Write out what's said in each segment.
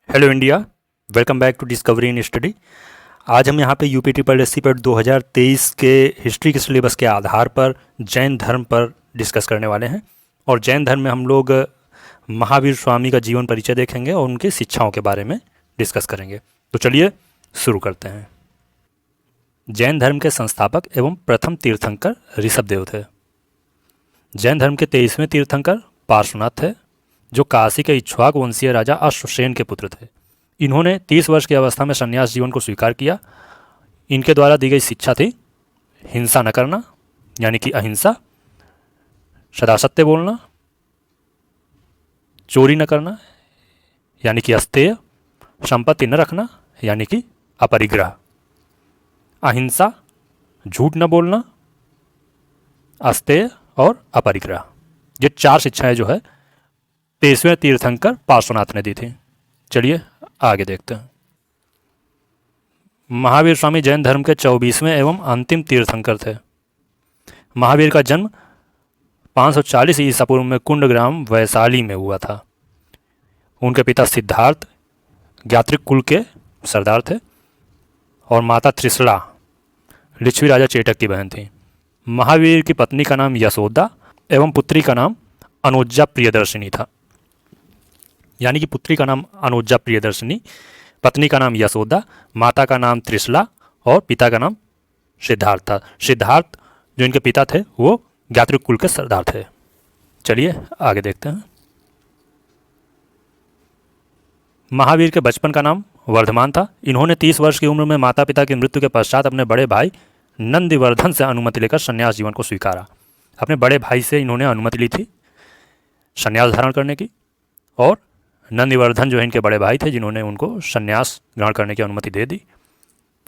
Hello India, welcome back to Discovery in Study. आज हम यहाँ पे यूपी ट्रिपल एस सी पर 2023 के हिस्ट्री के सिलेबस के आधार पर जैन धर्म पर डिस्कस करने वाले हैं। और जैन धर्म में हम लोग महावीर स्वामी का जीवन परिचय देखेंगे और उनकी शिक्षाओं के बारे में डिस्कस करेंगे। तो चलिए शुरू करते हैं। जैन धर्म के संस्थापक एवं प्रथम तीर्थंकर ऋषभदेव थे। जैन धर्म के 23वें तीर्थंकर पार्श्वनाथ थे, जो काशी के इक्ष्वाक वंशीय राजा अश्वसेन के पुत्र थे। इन्होंने 30 वर्ष की अवस्था में संन्यास जीवन को स्वीकार किया। इनके द्वारा दी गई शिक्षा थी हिंसा न करना, यानी कि अहिंसा, सदा सत्य बोलना, चोरी न करना यानी कि अस्तेय, संपत्ति न रखना यानी कि अपरिग्रह, अहिंसा, झूठ न बोलना, अस्तेय और अपरिग्रह। ये 4 शिक्षाएं जो है 23वें तीर्थंकर पार्श्वनाथ ने दी थी। चलिए आगे देखते हैं। महावीर स्वामी जैन धर्म के 24वें एवं अंतिम तीर्थंकर थे। महावीर का जन्म 540 ईसा पूर्व में कुंडग्राम वैशाली में हुआ था। उनके पिता सिद्धार्थ ज्ञात्रिक कुल के सरदार थे और माता त्रिशला लिच्छवी राजा चेटक की बहन थी। महावीर की पत्नी का नाम यशोदा एवं पुत्री का नाम अनुज्जा प्रियदर्शिनी था। यानी कि पुत्री का नाम अनुज्जा प्रियदर्शिनी, पत्नी का नाम यशोदा, माता का नाम त्रिशला और पिता का नाम सिद्धार्थ था। सिद्धार्थ जो इनके पिता थे वो ज्ञात्रिक कुल के सरदार थे। चलिए आगे देखते हैं। महावीर के बचपन का नाम वर्धमान था। इन्होंने 30 वर्ष की उम्र में माता पिता की मृत्यु के पश्चात अपने बड़े भाई नंदिवर्धन से अनुमति लेकर संन्यास जीवन को स्वीकारा। अपने बड़े भाई से इन्होंने अनुमति ली थी संन्यास धारण करने की, और नंदिवर्धन जो है इनके बड़े भाई थे जिन्होंने उनको संन्यास ग्रहण करने की अनुमति दे दी।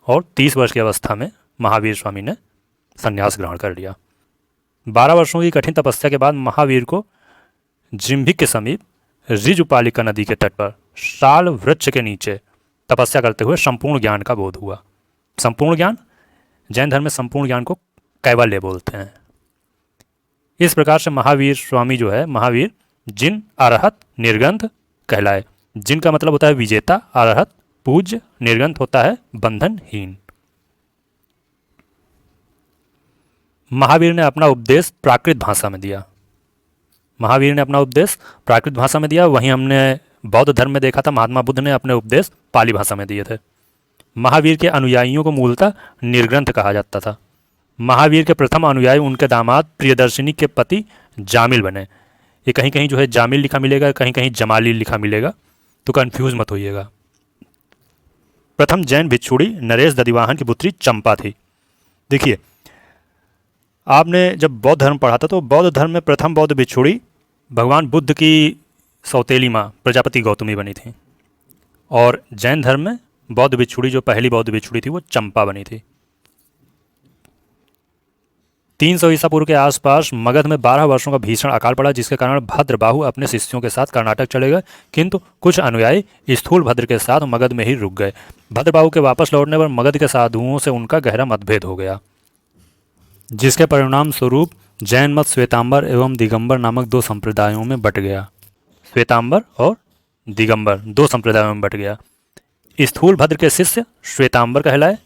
और 30 वर्ष की अवस्था में महावीर स्वामी ने संन्यास ग्रहण कर लिया। 12 वर्षों की कठिन तपस्या के बाद महावीर को जिम्भिक के समीप ऋजुपालिका नदी के तट पर साल वृक्ष के नीचे तपस्या करते हुए संपूर्ण ज्ञान का बोध हुआ। संपूर्ण ज्ञान, जैन धर्म में संपूर्ण ज्ञान को कैवल्य बोलते हैं। इस प्रकार से महावीर स्वामी जो है, महावीर जिन अरहत निर्गंध कहलाए। जिन का मतलब होता है विजेता, अरहत पूज्य, निर्गंध होता है बंधनहीन। महावीर ने अपना उपदेश प्राकृत भाषा में दिया। महावीर ने अपना उपदेश प्राकृत भाषा में दिया। वहीं हमने बौद्ध धर्म में देखा था महात्मा बुद्ध ने अपने उपदेश पाली भाषा में दिए थे। महावीर के अनुयायियों को मूलतः निर्ग्रंथ कहा जाता था। महावीर के प्रथम अनुयायी उनके दामाद प्रियदर्शिनी के पति जामिल बने। ये कहीं कहीं जो है जामिल लिखा मिलेगा, कहीं कहीं जमाली लिखा मिलेगा, तो कंफ्यूज मत होइएगा। प्रथम जैन भिक्षुड़ी नरेश दधिवाहन की पुत्री चंपा थी। देखिए, आपने जब बौद्ध धर्म पढ़ा था तो बौद्ध धर्म में प्रथम बौद्ध भिक्षुड़ी भगवान बुद्ध की सौतेली माँ प्रजापति गौतमी बनी थी, और जैन धर्म में बौद्ध भिक्षुड़ी जो पहली बौद्ध भिक्षुड़ी थी वो चंपा बनी थी। 300 ईसा पूर्व के आसपास मगध में 12 वर्षों का भीषण अकाल पड़ा, जिसके कारण भद्रबाहु अपने शिष्यों के साथ कर्नाटक चले गए, किंतु कुछ अनुयायी स्थूल भद्र के साथ मगध में ही रुक गए। भद्रबाहु के वापस लौटने पर मगध के साधुओं से उनका गहरा मतभेद हो गया, जिसके परिणाम स्वरूप जैन मत श्वेतांबर एवं दिगंबर नामक 2 संप्रदायों में बट गया। श्वेतांबर और दिगंबर 2 संप्रदायों में बट गया। स्थूल भद्र के शिष्य श्वेतांबर कहलाए,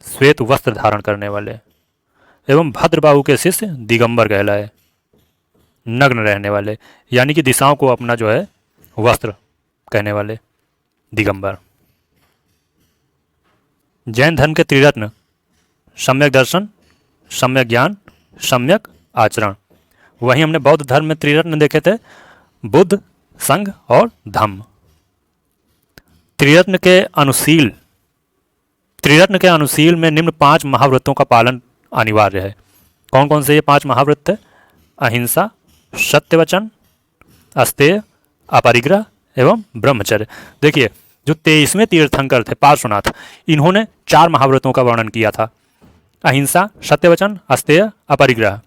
श्वेत वस्त्र धारण करने वाले, एवं भद्रबाहु के शिष्य दिगंबर कहलाए, नग्न रहने वाले, यानी कि दिशाओं को अपना जो है वस्त्र कहने वाले, दिगंबर। जैन धर्म के त्रिरत्न सम्यक दर्शन, सम्यक ज्ञान, सम्यक आचरण। वहीं हमने बौद्ध धर्म में त्रिरत्न देखे थे, बुद्ध, संघ और धम्म। त्रिरत्न के अनुशील में निम्न 5 महाव्रतों का पालन अनिवार्य है। कौन कौन से ये 5 महाव्रत थे? अहिंसा, सत्यवचन, अस्तेय, अपरिग्रह एवं ब्रह्मचर्य। देखिए, जो 23वें तीर्थंकर थे पार्श्वनाथ, इन्होंने 4 महाव्रतों का वर्णन किया था। अहिंसा, सत्यवचन, अस्तेय, अपरिग्रह,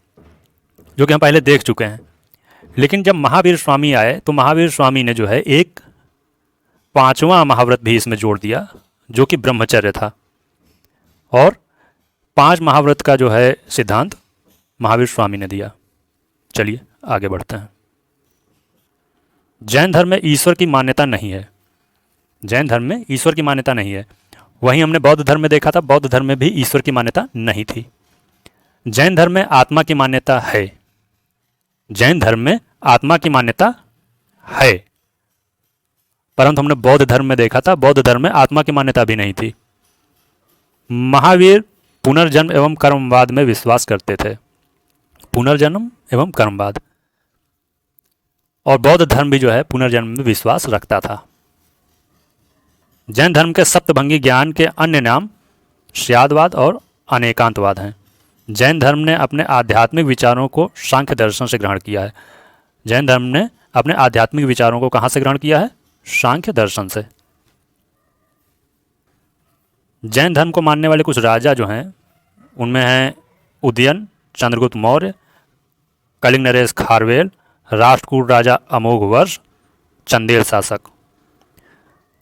जो कि हम पहले देख चुके हैं। लेकिन जब महावीर स्वामी आए तो महावीर स्वामी ने जो है एक 5वां महाव्रत भी इसमें जोड़ दिया, जो कि ब्रह्मचर्य था। और 5 महाव्रत का जो है सिद्धांत महावीर स्वामी ने दिया। चलिए आगे बढ़ते हैं। जैन धर्म में ईश्वर की मान्यता नहीं है। जैन धर्म में ईश्वर की मान्यता नहीं है। वहीं हमने बौद्ध धर्म में देखा था, बौद्ध धर्म में भी ईश्वर की मान्यता नहीं थी। जैन धर्म में आत्मा की मान्यता है। जैन धर्म में आत्मा की मान्यता है, परंतु हमने बौद्ध धर्म में देखा था, बौद्ध धर्म में आत्मा की मान्यता भी नहीं थी। महावीर पुनर्जन्म एवं कर्मवाद में विश्वास करते थे। पुनर्जन्म एवं कर्मवाद। और बौद्ध धर्म भी जो है पुनर्जन्म में विश्वास रखता था। जैन धर्म के सप्तभंगी ज्ञान के अन्य नाम श्यादवाद और अनेकांतवाद हैं। जैन धर्म ने अपने आध्यात्मिक विचारों को सांख्य दर्शन से ग्रहण किया है। जैन धर्म ने अपने आध्यात्मिक विचारों को कहाँ से ग्रहण किया है? सांख्य दर्शन से। जैन धर्म को मानने वाले कुछ राजा जो हैं उनमें हैं उदयन चंद्रगुप्त मौर्य, कलिंग नरेश खारवेल, राष्ट्रकूट राजा अमोघ वर्ष, चंदेल शासक।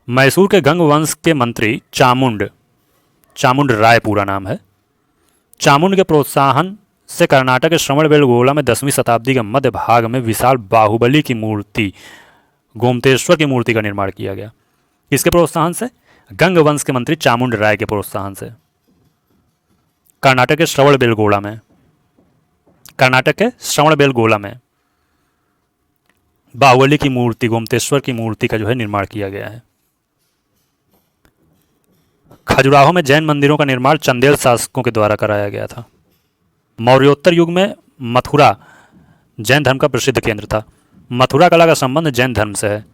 मैसूर के गंग वंश के मंत्री चामुंड राय पूरा नाम है। चामुंड के प्रोत्साहन से कर्नाटक के श्रवणबेलगोला में 10वीं शताब्दी के मध्य भाग में विशाल बाहुबली की मूर्ति, गोमतेश्वर की मूर्ति का निर्माण किया गया। इसके प्रोत्साहन से, गंग वंश के मंत्री चामुंड राय के प्रोत्साहन से। कर्नाटक के श्रवणबेलगोला में बाहुबली की मूर्ति, गोमतेश्वर की मूर्ति का जो है निर्माण किया गया है। खजुराहो में जैन मंदिरों का निर्माण चंदेल शासकों के द्वारा कराया गया था। मौर्योत्तर युग में मथुरा जैन धर्म का प्रसिद्ध केंद्र था। मथुरा कला का संबंध जैन धर्म से है।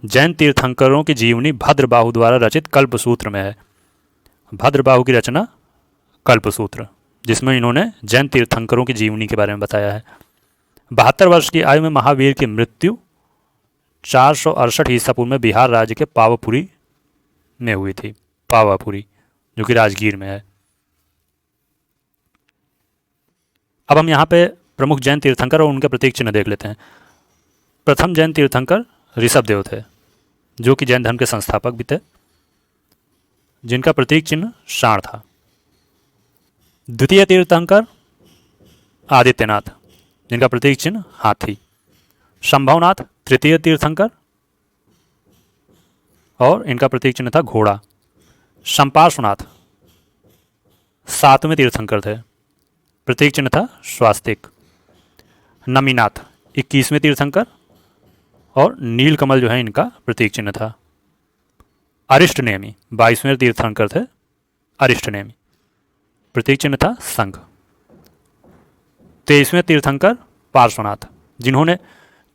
जैन तीर्थंकरों की जीवनी भद्रबाहु द्वारा रचित कल्पसूत्र में है। भद्रबाहु की रचना कल्पसूत्र, जिसमें इन्होंने जैन तीर्थंकरों की जीवनी के बारे में बताया है। 72 वर्ष की आयु में महावीर की मृत्यु 468 ईसा पूर्व में बिहार राज्य के पावापुरी में हुई थी। पावापुरी जो कि राजगीर में है। अब हम यहाँ पे प्रमुख जैन तीर्थंकर और उनके प्रतीक चिन्ह देख लेते हैं। प्रथम जैन तीर्थंकर ऋषभदेव थे, जो कि जैन धर्म के संस्थापक भी थे, जिनका प्रतीक चिन्ह षाण था। द्वितीय तीर्थंकर आदित्यनाथ, जिनका प्रतीक चिन्ह हाथी। शंभवनाथ तृतीय तीर्थंकर और इनका प्रतीक चिन्ह था घोड़ा। शंपार्श्वनाथ 7वें तीर्थंकर थे, प्रतीक चिन्ह था स्वास्तिक। नमीनाथ 21वें तीर्थंकर और नीलकमल जो है इनका प्रतीक चिन्ह था। अरिष्टनेमी 22वें तीर्थंकर थे। अरिष्टनेमी प्रतीक चिन्ह था संघ। 23वें तीर्थंकर पार्श्वनाथ, जिन्होंने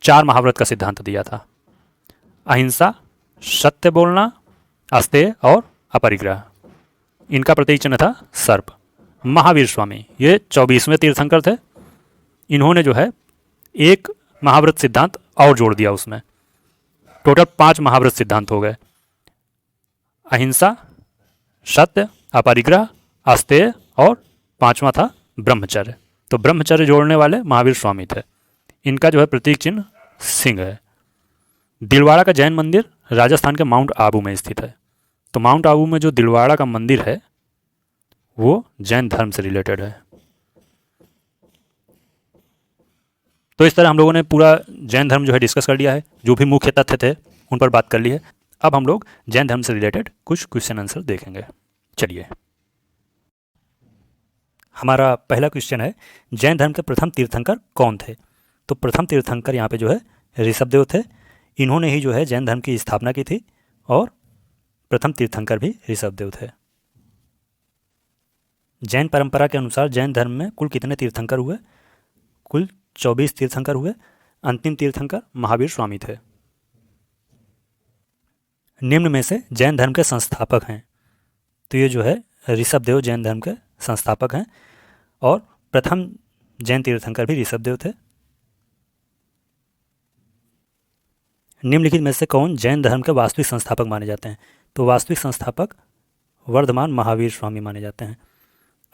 4 महाव्रत का सिद्धांत दिया था। अहिंसा, सत्य बोलना, अस्तेय और अपरिग्रह। इनका प्रतीक चिन्ह था सर्प। महावीर स्वामी ये 24वें तीर्थंकर थे। इन्होंने जो है एक महाव्रत सिद्धांत और जोड़ दिया उसमें। टोटल 5 महाव्रत सिद्धांत हो गए। अहिंसा, सत्य, अपरिग्रह, अस्तेय और 5वां था ब्रह्मचर्य। तो ब्रह्मचर्य जोड़ने वाले महावीर स्वामी थे। इनका जो है प्रतीक चिन्ह सिंह है। दिलवाड़ा का जैन मंदिर राजस्थान के माउंट आबू में स्थित है। तो माउंट आबू में जो दिलवाड़ा का मंदिर है वो जैन धर्म से रिलेटेड है। तो इस तरह हम लोगों ने पूरा जैन धर्म जो है डिस्कस कर लिया है। जो भी मुख्य तथ्य थे उन पर बात कर ली है। अब हम लोग जैन धर्म से रिलेटेड कुछ क्वेश्चन आंसर देखेंगे। चलिए, हमारा पहला क्वेश्चन है, जैन धर्म के प्रथम तीर्थंकर कौन थे? तो प्रथम तीर्थंकर यहाँ पे जो है ऋषभदेव थे। इन्होंने ही जो है जैन धर्म की स्थापना की थी और प्रथम तीर्थंकर भी ऋषभदेव थे। जैन परंपरा के अनुसार जैन धर्म में कुल कितने तीर्थंकर हुए? कुल 24 तीर्थंकर हुए। अंतिम तीर्थंकर महावीर स्वामी थे। निम्न में से जैन धर्म के संस्थापक हैं। तो ये जो है ऋषभदेव जैन धर्म के संस्थापक हैं और प्रथम जैन तीर्थंकर भी ऋषभदेव थे। निम्नलिखित में से कौन जैन धर्म के वास्तविक संस्थापक माने जाते हैं? तो वास्तविक संस्थापक वर्धमान महावीर स्वामी माने जाते हैं।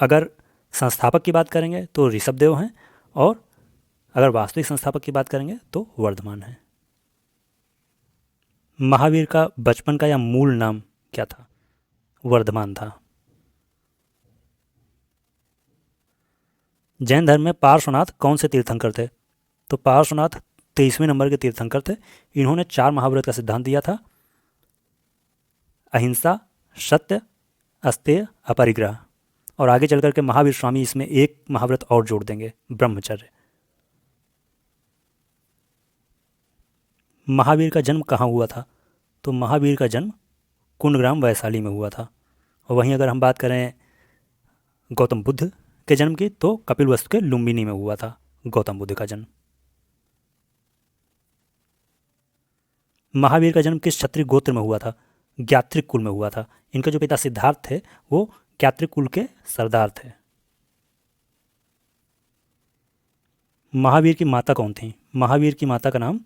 अगर संस्थापक की बात करेंगे तो ऋषभदेव हैं और अगर वास्तविक संस्थापक की बात करेंगे तो वर्धमान है। महावीर का बचपन का या मूल नाम क्या था? वर्धमान था। जैन धर्म में पार्श्वनाथ कौन से तीर्थंकर थे? तो पार्श्वनाथ 23वें नंबर के तीर्थंकर थे। इन्होंने 4 महाव्रत का सिद्धांत दिया था। अहिंसा, सत्य, अस्तेय, अपरिग्रह। और आगे चल करके महावीर स्वामी इसमें एक महाव्रत और जोड़ देंगे, ब्रह्मचर्य। महावीर का जन्म कहाँ हुआ था? तो महावीर का जन्म कुंडग्राम वैशाली में हुआ था। और वहीं अगर हम बात करें गौतम बुद्ध के जन्म की, तो कपिलवस्तु के लुम्बिनी में हुआ था गौतम बुद्ध का जन्म। महावीर का जन्म किस क्षत्रिय गोत्र में हुआ था? ज्ञात्रिक कुल में हुआ था। इनके जो पिता सिद्धार्थ थे वो ज्ञात्रिक कुल के सरदार थे। महावीर की माता कौन थी? महावीर की माता का नाम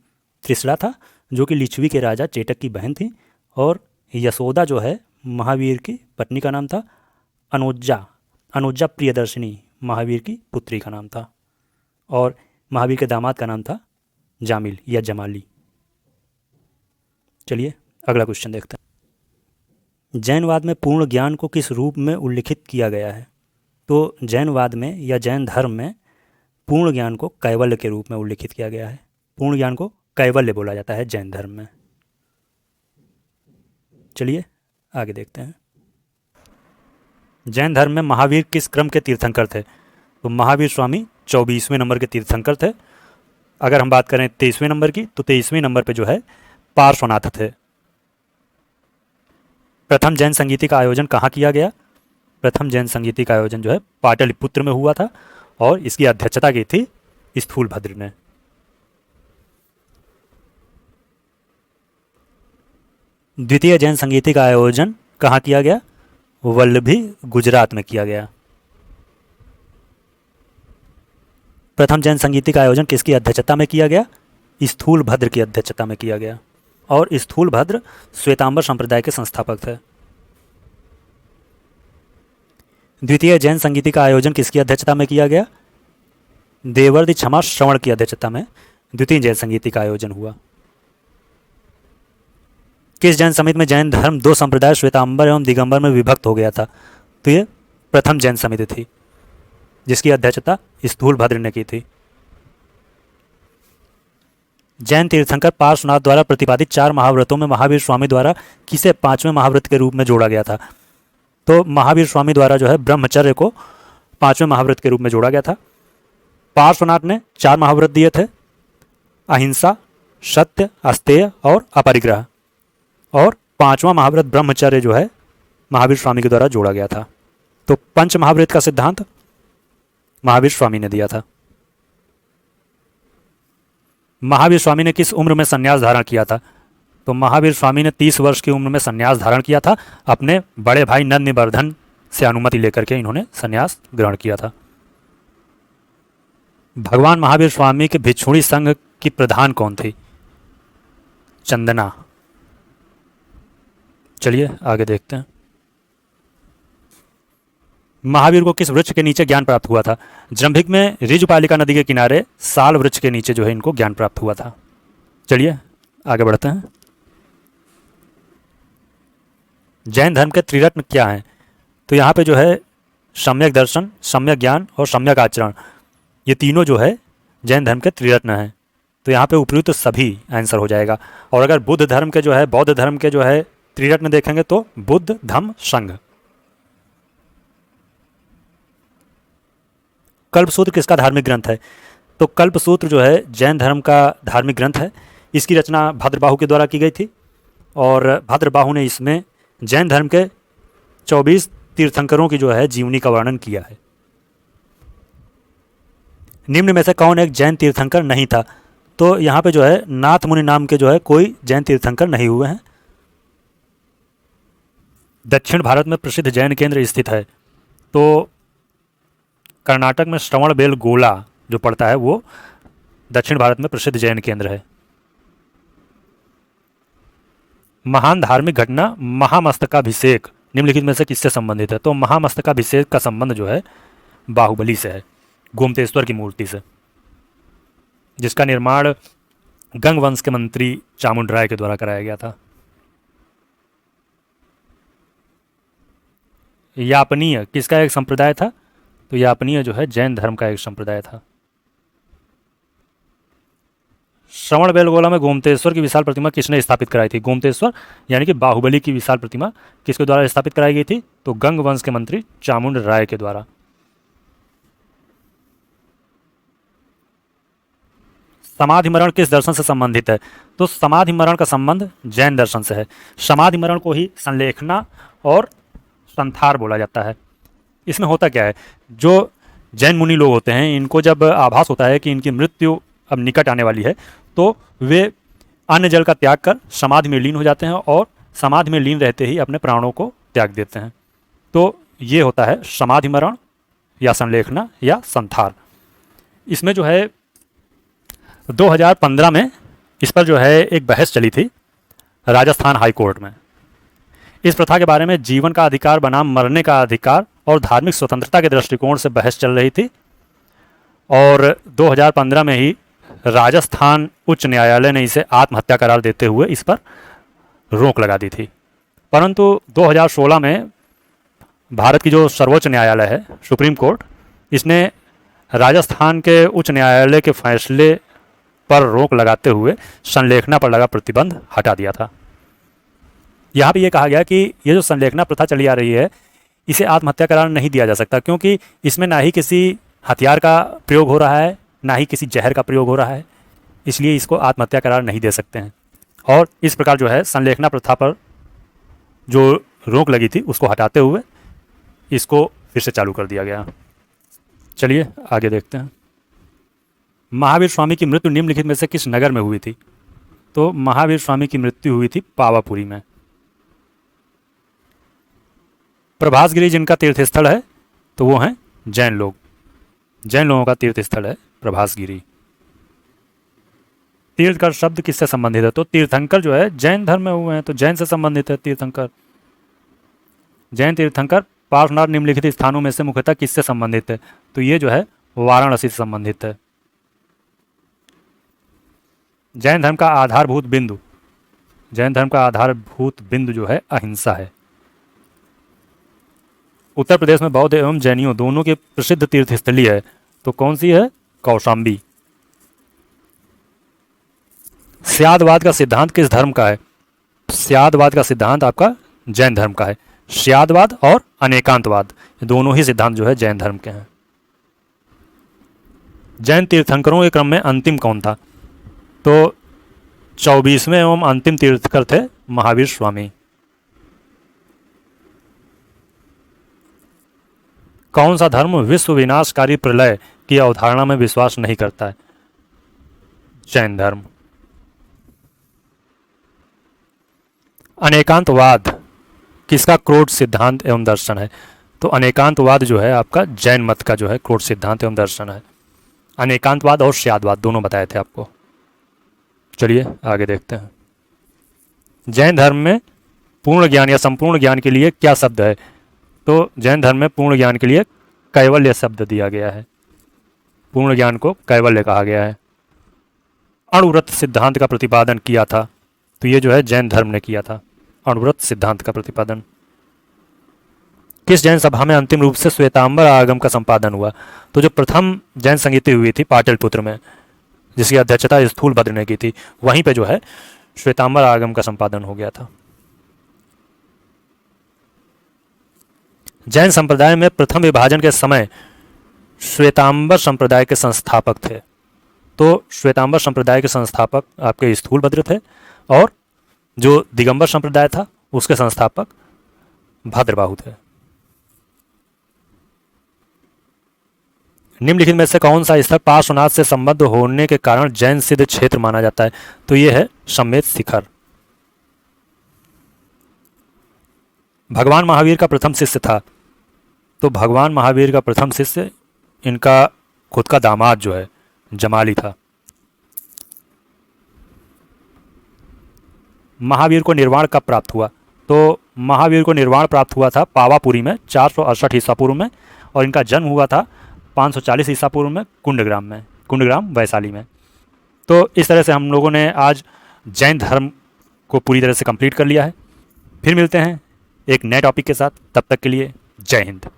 त्रिशला था, जो कि लिच्छवी के राजा चेटक की बहन थी। और यशोदा जो है महावीर की पत्नी का नाम था। अनुज्जा, अनुज्जा प्रियदर्शिनी महावीर की पुत्री का नाम था। और महावीर के दामाद का नाम था जामिल या जमाली। चलिए अगला क्वेश्चन देखते हैं। जैनवाद में पूर्ण ज्ञान को किस रूप में उल्लिखित किया गया है? तो जैनवाद में या जैन धर्म में पूर्ण ज्ञान को कैवल्य के रूप में उल्लिखित किया गया है। पूर्ण ज्ञान को कैवल्य बोला जाता है जैन धर्म में। चलिए आगे देखते हैं। जैन धर्म में महावीर किस क्रम के तीर्थंकर थे? तो महावीर स्वामी 24वें नंबर के तीर्थंकर थे। अगर हम बात करें 23वें नंबर की, तो 23वें नंबर पे जो है पार्श्वनाथ थे। प्रथम जैन संगीति का आयोजन कहाँ किया गया? प्रथम जैन संगीति का आयोजन जो है पाटलिपुत्र में हुआ था, और इसकी अध्यक्षता की थी स्थूलभद्र ने। द्वितीय जैन संगीति का आयोजन कहाँ किया गया? वल्लभी, गुजरात में किया गया। प्रथम जैन संगीति का आयोजन किसकी अध्यक्षता में किया गया? स्थूलभद्र की अध्यक्षता में किया गया। और स्थूलभद्र श्वेतांबर संप्रदाय के संस्थापक थे। द्वितीय जैन संगीति का आयोजन किसकी अध्यक्षता में किया गया? देवर्षि क्षमा श्रवण की अध्यक्षता में द्वितीय जैन संगीति का आयोजन हुआ। किस जैन समिति में जैन धर्म दो संप्रदाय श्वेतांबर एवं दिगंबर में विभक्त हो गया था? तो ये प्रथम जैन समिति थी, जिसकी अध्यक्षता स्थूलभद्र ने की थी। जैन तीर्थंकर पार्श्वनाथ द्वारा प्रतिपादित 4 महाव्रतों में महावीर स्वामी द्वारा किसे 5वें महाव्रत के रूप में जोड़ा गया था? तो महावीर स्वामी द्वारा जो है ब्रह्मचर्य को 5वें महाव्रत के रूप में जोड़ा गया था। पार्श्वनाथ ने 4 महाव्रत दिए थे, अहिंसा, सत्य, अस्तेय और अपरिग्रह। और 5वां महाव्रत ब्रह्मचर्य जो है महावीर स्वामी के द्वारा जोड़ा गया था। तो पंच महाव्रत का सिद्धांत महावीर स्वामी ने दिया था। महावीर स्वामी ने किस उम्र में संन्यास धारण किया था? तो महावीर स्वामी ने 30 वर्ष की उम्र में संन्यास धारण किया था। अपने बड़े भाई नंदनिवर्धन से अनुमति लेकर के इन्होंने संन्यास ग्रहण किया था। भगवान महावीर स्वामी के भिक्षुणी संघ की प्रधान कौन थी? चंदना। चलिए आगे देखते हैं। महावीर को किस वृक्ष के नीचे ज्ञान प्राप्त हुआ था? जंभिक में ऋजुपालिका नदी के किनारे साल वृक्ष के नीचे जो है इनको ज्ञान प्राप्त हुआ था। चलिए आगे बढ़ते हैं। जैन धर्म के त्रिरत्न क्या हैं? तो यहाँ पे जो है सम्यक दर्शन, सम्यक ज्ञान और सम्यक आचरण, ये तीनों जो है जैन धर्म के त्रिरत्न हैं। तो यहाँ पे उपयुक्त सभी आंसर हो जाएगा। और अगर बुद्ध धर्म के जो है, बौद्ध धर्म के जो है त्रिरत्न देखेंगे तो बुद्ध, धम्म, संघ। कल्पसूत्र किसका धार्मिक ग्रंथ है? तो कल्पसूत्र जो है जैन धर्म का धार्मिक ग्रंथ है। इसकी रचना भद्रबाहु के द्वारा की गई थी, और भद्रबाहु ने इसमें जैन धर्म के 24 तीर्थंकरों की जो है जीवनी का वर्णन किया है। निम्न में से कौन एक जैन तीर्थंकर नहीं था? तो यहाँ पे जो है नाथ मुनि नाम के जो है कोई जैन तीर्थंकर नहीं हुए हैं। दक्षिण भारत में प्रसिद्ध जैन केंद्र स्थित है। तो कर्नाटक में श्रवणबेल गोला जो पड़ता है वो दक्षिण भारत में प्रसिद्ध जैन केंद्र है। महान धार्मिक घटना महामस्तकाभिषेक निम्नलिखित में से किससे संबंधित है? तो महामस्तकाभिषेक का संबंध जो है बाहुबली से है, गोमतेश्वर की मूर्ति से, जिसका निर्माण गंग वंश के मंत्री चामुंड राय के द्वारा कराया गया था। यापनीय किसका एक संप्रदाय था? तो यापनीय जो है जैन धर्म का एक संप्रदाय था। श्रवणबेलगोला में गोमतेश्वर की विशाल प्रतिमा किसने स्थापित कराई थी? गोमतेश्वर यानी कि बाहुबली की विशाल प्रतिमा किसके द्वारा स्थापित कराई गई थी? तो गंग वंश के मंत्री चामुंड राय के द्वारा। समाधि मरण किस दर्शन से संबंधित है? तो समाधि मरण का संबंध जैन दर्शन से है। समाधि मरण को ही संलेखना और संथार बोला जाता है। इसमें होता क्या है, जो जैन मुनि लोग होते हैं, इनको जब आभास होता है कि इनकी मृत्यु अब निकट आने वाली है, तो वे अन्न जल का त्याग कर समाधि में लीन हो जाते हैं और समाधि में लीन रहते ही अपने प्राणों को त्याग देते हैं। तो ये होता है समाधि मरण या संलेखना या संथार। इसमें जो है 2015 में इस पर जो है एक बहस चली थी राजस्थान हाई कोर्ट में। इस प्रथा के बारे में जीवन का अधिकार बनाम मरने का अधिकार और धार्मिक स्वतंत्रता के दृष्टिकोण से बहस चल रही थी और 2015 में ही राजस्थान उच्च न्यायालय ने इसे आत्महत्या करार देते हुए इस पर रोक लगा दी थी। परंतु 2016 में भारत की जो सर्वोच्च न्यायालय है, सुप्रीम कोर्ट, इसने राजस्थान के उच्च न्यायालय के फैसले पर रोक लगाते हुए संलेखना पर लगा प्रतिबंध हटा दिया था। यहाँ पे ये कहा गया कि ये जो संलेखना प्रथा चली आ रही है, इसे आत्महत्या करार नहीं दिया जा सकता, क्योंकि इसमें ना ही किसी हथियार का प्रयोग हो रहा है, ना ही किसी जहर का प्रयोग हो रहा है, इसलिए इसको आत्महत्या करार नहीं दे सकते हैं। और इस प्रकार जो है संलेखना प्रथा पर जो रोक लगी थी उसको हटाते हुए इसको फिर से चालू कर दिया गया। चलिए आगे देखते हैं। महावीर स्वामी की मृत्यु निम्नलिखित में से किस नगर में हुई थी? तो महावीर स्वामी की मृत्यु हुई थी पावापुरी में। प्रभासगिरी जिनका तीर्थस्थल है तो वो हैं जैन लोग। जैन लोगों का तीर्थस्थल है प्रभासगिरी। तीर्थंकर शब्द किससे संबंधित है? तो तीर्थंकर जो है जैन धर्म में हुए हैं, तो जैन से संबंधित है तीर्थंकर। जैन तीर्थंकर पार्श्वनाथ निम्नलिखित स्थानों में से मुख्यतः किससे संबंधित है? तो ये जो है वाराणसी से संबंधित है। जैन धर्म का आधारभूत बिंदु, जैन धर्म का आधारभूत बिंदु जो है अहिंसा है। उत्तर प्रदेश में बौद्ध एवं जैनियों दोनों की प्रसिद्ध तीर्थस्थली है, तो कौन सी है? कौशाम्बी। स्यादवाद का सिद्धांत किस धर्म का है? स्यादवाद का सिद्धांत आपका जैन धर्म का है। स्यादवाद और अनेकांतवाद दोनों ही सिद्धांत जो है जैन धर्म के हैं। जैन तीर्थंकरों के क्रम में अंतिम कौन था? तो 24वें एवं अंतिम तीर्थंकर थे महावीर स्वामी। कौन सा धर्म विश्व विनाशकारी प्रलय की अवधारणा में विश्वास नहीं करता है? जैन धर्म। अनेकांतवाद किसका क्रोध सिद्धांत एवं दर्शन है? तो अनेकांतवाद जो है आपका जैन मत का जो है क्रोध सिद्धांत एवं दर्शन है। अनेकांतवाद और स्यादवाद दोनों बताए थे आपको। चलिए आगे देखते हैं। जैन धर्म में पूर्ण ज्ञान या संपूर्ण ज्ञान के लिए क्या शब्द है? तो जैन धर्म में पूर्ण ज्ञान के लिए कैवल्य शब्द दिया गया है। पूर्ण ज्ञान को कैवल्य कहा गया है। अणुव्रत सिद्धांत का प्रतिपादन किया था, तो ये जो है जैन धर्म ने किया था अणुव्रत सिद्धांत का प्रतिपादन। किस जैन सभा में अंतिम रूप से श्वेतांबर आगम का संपादन हुआ? तो जो प्रथम जैन संगीति हुई थी पाटलिपुत्र में, जिसकी अध्यक्षता स्थूलभद्र ने की थी, वहीं पे जो है श्वेतांबर आगम का संपादन हो गया था। जैन संप्रदाय में प्रथम विभाजन के समय श्वेतांबर संप्रदाय के संस्थापक थे। तो श्वेतांबर संप्रदाय के संस्थापक आपके स्थूलभद्र थे और जो दिगंबर संप्रदाय था उसके संस्थापक भद्रबाहु थे। निम्नलिखित में से कौन सा स्थल पार्श्वनाथ से संबद्ध होने के कारण जैन सिद्ध क्षेत्र माना जाता है? तो यह है सम्मेद शिखर। भगवान महावीर का प्रथम शिष्य था, तो भगवान महावीर का प्रथम शिष्य इनका खुद का दामाद जो है जमाली था। महावीर को निर्वाण कब प्राप्त हुआ? तो महावीर को निर्वाण प्राप्त हुआ था पावापुरी में 468 ईसा पूर्व में, और इनका जन्म हुआ था 540 ईसा पूर्व में कुंडग्राम वैशाली में। तो इस तरह से हम लोगों ने आज जैन धर्म को पूरी तरह से कंप्लीट कर लिया है। फिर मिलते हैं एक नए टॉपिक के साथ, तब तक के लिए जय हिंद।